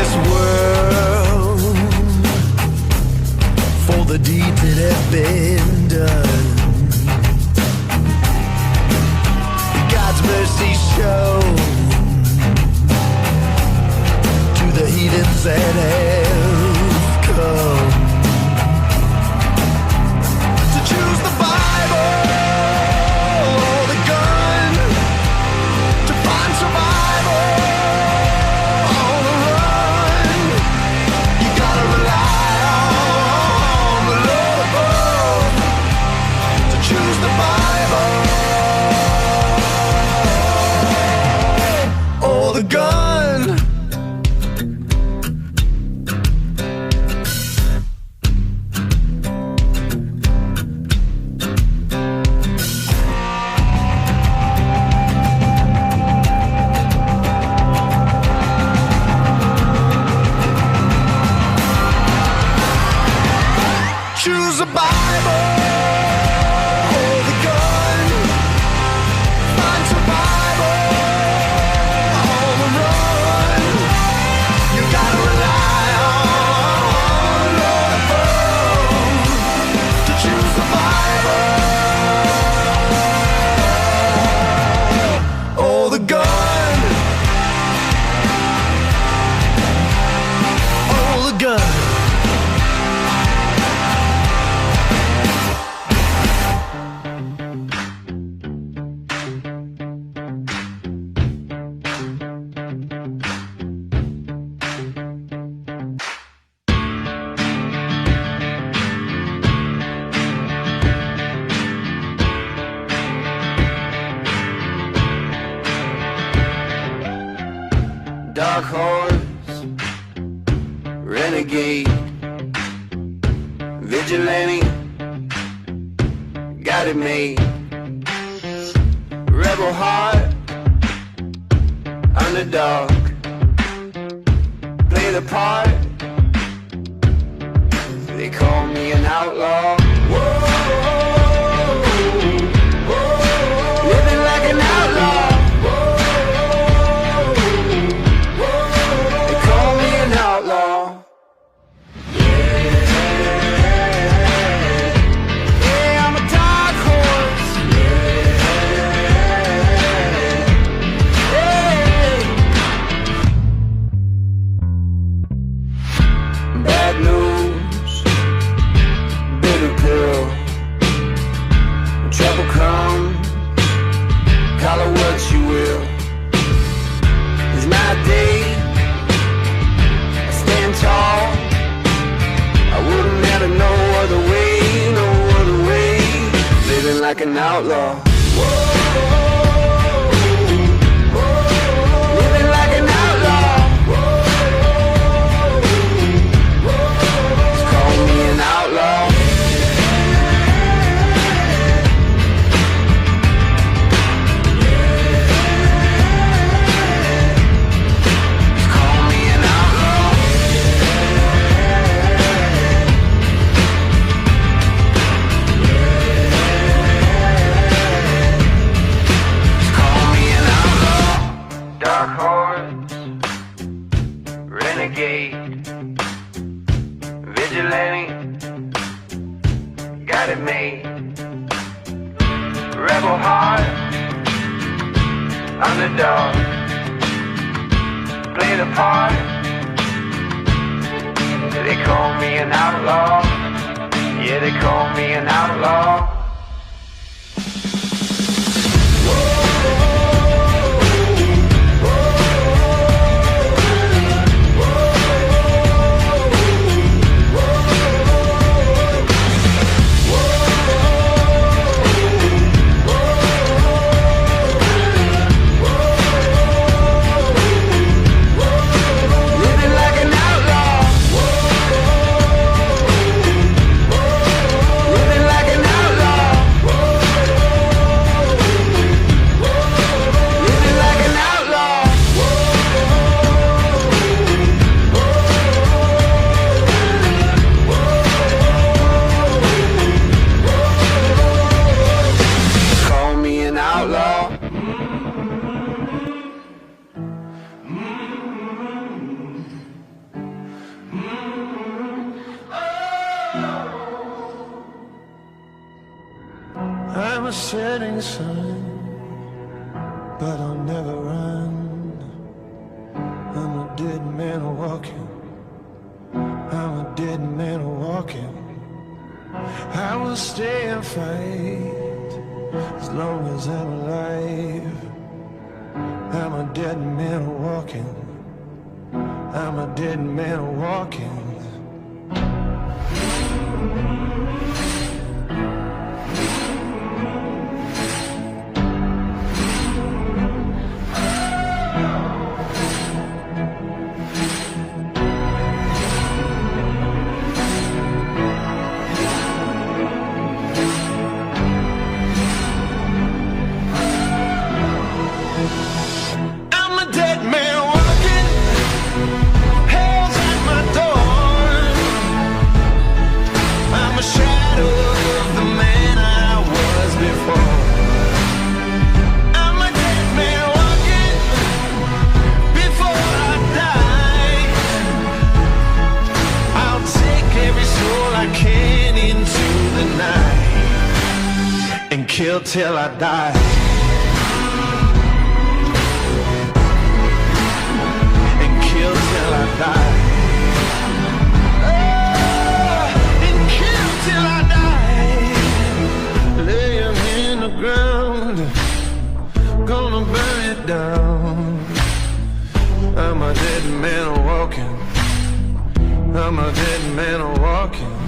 this world for the deed that have been done. God's mercy shown to the heathens that have come to choose the Bible or the gun to find survival on the run. You gotta rely on the Lord above to choose the Bible or the gun. Choose a Bible or the gun. Find survival on the run. You gotta rely on Lord above to choose the Bible or the gun. Or the gun. Dark horse, renegade, vigilante, got it made. Rebel heart, underdog, play the part. They call me an outlaw. Whoa, whoa, living like an outlaw. Like an outlaw. Living like an outlaw. Just call me an outlaw. Just call me an outlaw. Dark horse, renegade, vigilante, got it made. Rebel heart, underdog, play the part. They call me an outlaw. Yeah, they call me an outlaw. Living like an outlaw. setting sun, but I'll never run. I'm a dead man walking. I'm a dead man walking. I will stay and fight as long as I'm alive. I'm a dead man walking. I'm a dead man walking. Kill till I die. And kill till I die. Oh, and kill till I die. Lay him in the ground, gonna burn it down. I'm a dead man walking. I'm a dead man walking.